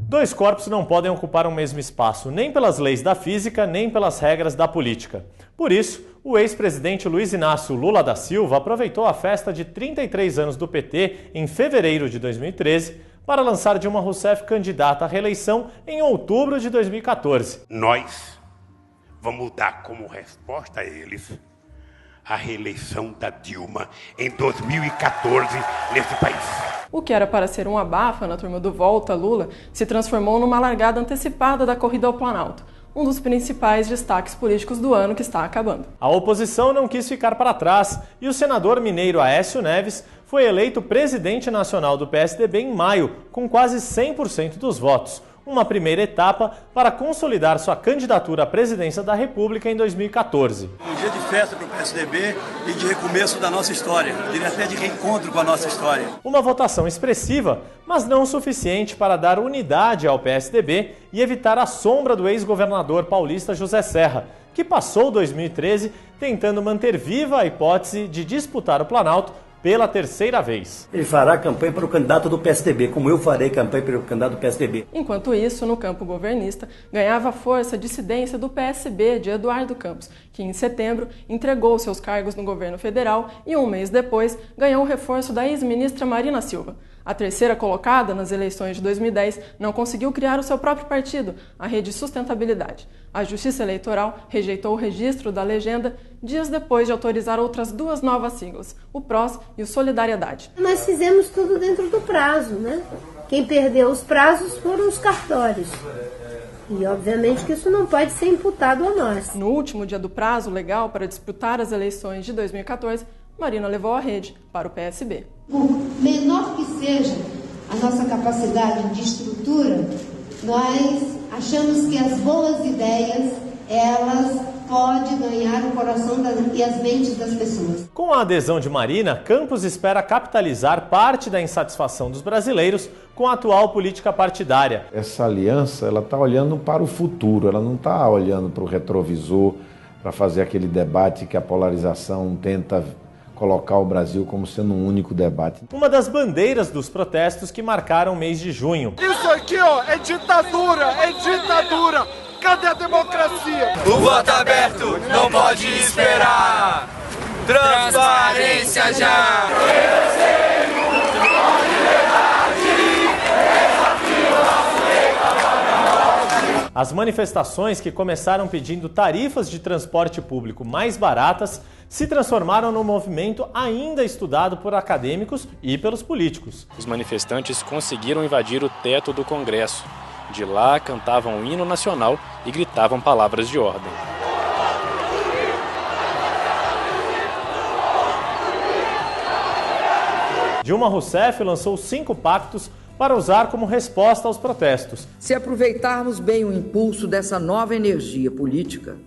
Dois corpos não podem ocupar o mesmo espaço, nem pelas leis da física, nem pelas regras da política. Por isso, o ex-presidente Luiz Inácio Lula da Silva aproveitou a festa de 33 anos do PT em fevereiro de 2013 para lançar Dilma Rousseff candidata à reeleição em outubro de 2014. Nós vamos dar como resposta a eles a reeleição da Dilma em 2014 nesse país. O que era para ser um abafa na turma do Volta Lula se transformou numa largada antecipada da corrida ao Planalto, um dos principais destaques políticos do ano que está acabando. A oposição não quis ficar para trás e o senador mineiro Aécio Neves foi eleito presidente nacional do PSDB em maio, com quase 100% dos votos. Uma primeira etapa para consolidar sua candidatura à presidência da República em 2014. Um dia de festa para o PSDB e de recomeço da nossa história, eu diria até de reencontro com a nossa história. Uma votação expressiva, mas não o suficiente para dar unidade ao PSDB e evitar a sombra do ex-governador paulista José Serra, que passou 2013 tentando manter viva a hipótese de disputar o Planalto pela terceira vez. Ele fará campanha para o candidato do PSDB, como eu farei campanha para o candidato do PSDB. Enquanto isso, no campo governista, ganhava força a dissidência do PSB de Eduardo Campos, que em setembro entregou seus cargos no governo federal e um mês depois ganhou o reforço da ex-ministra Marina Silva. A terceira colocada nas eleições de 2010 não conseguiu criar o seu próprio partido, a Rede Sustentabilidade. A Justiça Eleitoral rejeitou o registro da legenda dias depois de autorizar outras duas novas siglas, o PROS e o Solidariedade. Nós fizemos tudo dentro do prazo, né? Quem perdeu os prazos foram os cartórios. E, obviamente, que isso não pode ser imputado a nós. No último dia do prazo legal para disputar as eleições de 2014, Marina levou a rede para o PSB. Por menor que seja a nossa capacidade de estrutura, nós achamos que as boas ideias, elas podem ganhar o coração e as mentes das pessoas. Com a adesão de Marina, Campos espera capitalizar parte da insatisfação dos brasileiros com a atual política partidária. Essa aliança, ela está olhando para o futuro, ela não está olhando para o retrovisor, para fazer aquele debate que a polarização tenta colocar o Brasil como sendo um único debate. Uma das bandeiras dos protestos que marcaram o mês de junho. Isso aqui, ó, é ditadura, é ditadura! Cadê a democracia? O voto aberto não pode esperar! Transparência já! As manifestações, que começaram pedindo tarifas de transporte público mais baratas, se transformaram num movimento ainda estudado por acadêmicos e pelos políticos. Os manifestantes conseguiram invadir o teto do Congresso. De lá, cantavam o hino nacional e gritavam palavras de ordem. Dilma Rousseff lançou 5 pactos para usar como resposta aos protestos. Se aproveitarmos bem o impulso dessa nova energia política,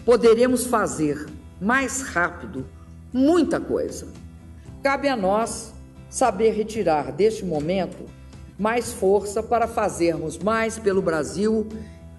poderemos fazer mais rápido muita coisa. Cabe a nós saber retirar deste momento mais força para fazermos mais pelo Brasil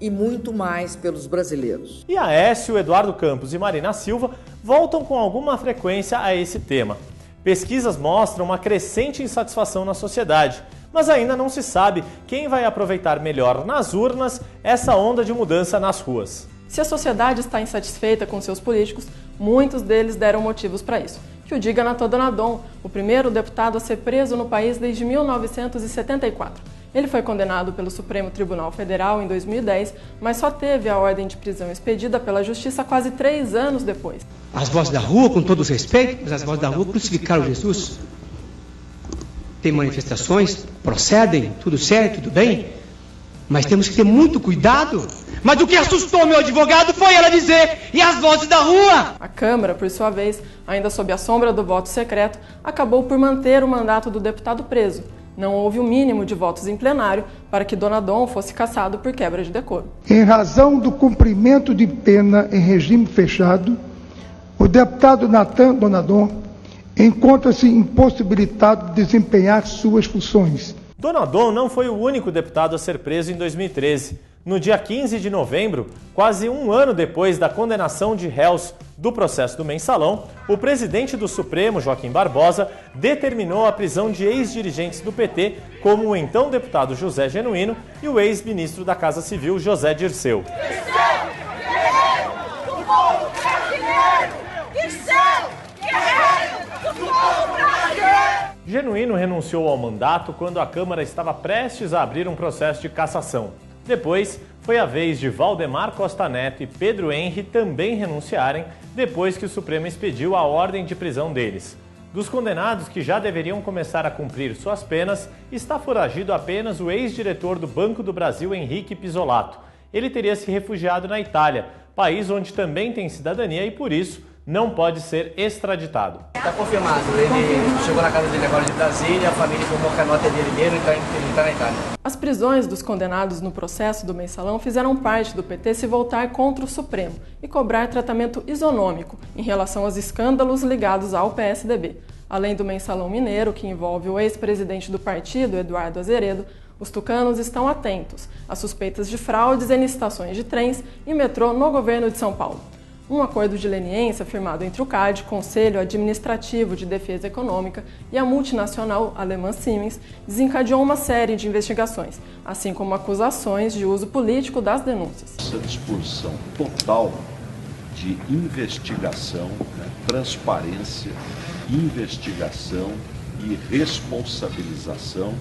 e muito mais pelos brasileiros. E Aécio, Eduardo Campos e Marina Silva voltam com alguma frequência a esse tema. Pesquisas mostram uma crescente insatisfação na sociedade, mas ainda não se sabe quem vai aproveitar melhor nas urnas essa onda de mudança nas ruas. Se a sociedade está insatisfeita com seus políticos, muitos deles deram motivos para isso. Que o diga Nato Donadon, o primeiro deputado a ser preso no país desde 1974. Ele foi condenado pelo Supremo Tribunal Federal em 2010, mas só teve a ordem de prisão expedida pela Justiça quase 3 anos depois. As vozes da rua, com todo respeito, mas as vozes da rua crucificaram Jesus. Tem manifestações, procedem, tudo certo, tudo bem, mas temos que ter muito cuidado. Mas o que assustou meu advogado foi ela dizer, e as vozes da rua? A Câmara, por sua vez, ainda sob a sombra do voto secreto, acabou por manter o mandato do deputado preso. Não houve o mínimo de votos em plenário para que Donadon fosse cassado por quebra de decoro. Em razão do cumprimento de pena em regime fechado, o deputado Nathan Donadon encontra-se impossibilitado de desempenhar suas funções. Donadon não foi o único deputado a ser preso em 2013. No dia 15 de novembro, quase um ano depois da condenação de réus do processo do Mensalão, o presidente do Supremo, Joaquim Barbosa, determinou a prisão de ex-dirigentes do PT, como o então deputado José Genuíno e o ex-ministro da Casa Civil, José Dirceu. Genuíno renunciou ao mandato quando a Câmara estava prestes a abrir um processo de cassação. Depois, foi a vez de Valdemar Costa Neto e Pedro Henri também renunciarem, depois que o Supremo expediu a ordem de prisão deles. Dos condenados que já deveriam começar a cumprir suas penas, está foragido apenas o ex-diretor do Banco do Brasil, Henrique Pisolato. Ele teria se refugiado na Itália, país onde também tem cidadania e, por isso, não pode ser extraditado. Está confirmado, ele chegou na casa dele agora de Brasília, a família informou que a nota dele ele está na Itália. As prisões dos condenados no processo do Mensalão fizeram parte do PT se voltar contra o Supremo e cobrar tratamento isonômico em relação aos escândalos ligados ao PSDB. Além do Mensalão Mineiro, que envolve o ex-presidente do partido, Eduardo Azeredo, os tucanos estão atentos a suspeitas de fraudes em licitações de trens e metrô no governo de São Paulo. Um acordo de leniência firmado entre o CAD, Conselho Administrativo de Defesa Econômica, e a multinacional alemã Siemens desencadeou uma série de investigações, assim como acusações de uso político das denúncias. Essa disposição total de investigação, transparência, investigação e responsabilização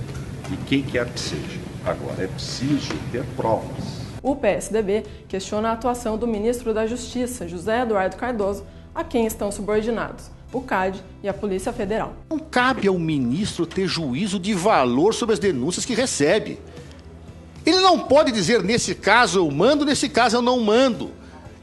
de quem quer que seja. Agora, é preciso ter provas. O PSDB questiona a atuação do ministro da Justiça, José Eduardo Cardoso, a quem estão subordinados o CAD e a Polícia Federal. Não cabe ao ministro ter juízo de valor sobre as denúncias que recebe. Ele não pode dizer, nesse caso eu mando, nesse caso eu não mando.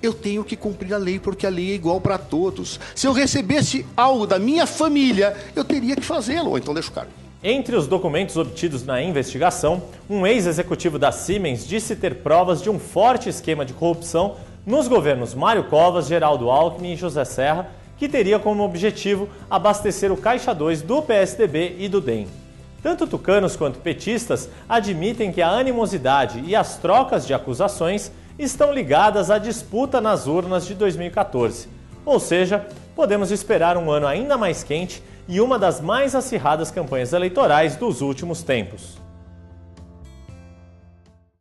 Eu tenho que cumprir a lei, porque a lei é igual para todos. Se eu recebesse algo da minha família, eu teria que fazê-lo, ou então deixo o cargo. Entre os documentos obtidos na investigação, um ex-executivo da Siemens disse ter provas de um forte esquema de corrupção nos governos Mário Covas, Geraldo Alckmin e José Serra, que teria como objetivo abastecer o Caixa 2 do PSDB e do DEM. Tanto tucanos quanto petistas admitem que a animosidade e as trocas de acusações estão ligadas à disputa nas urnas de 2014. Ou seja, podemos esperar um ano ainda mais quente e uma das mais acirradas campanhas eleitorais dos últimos tempos.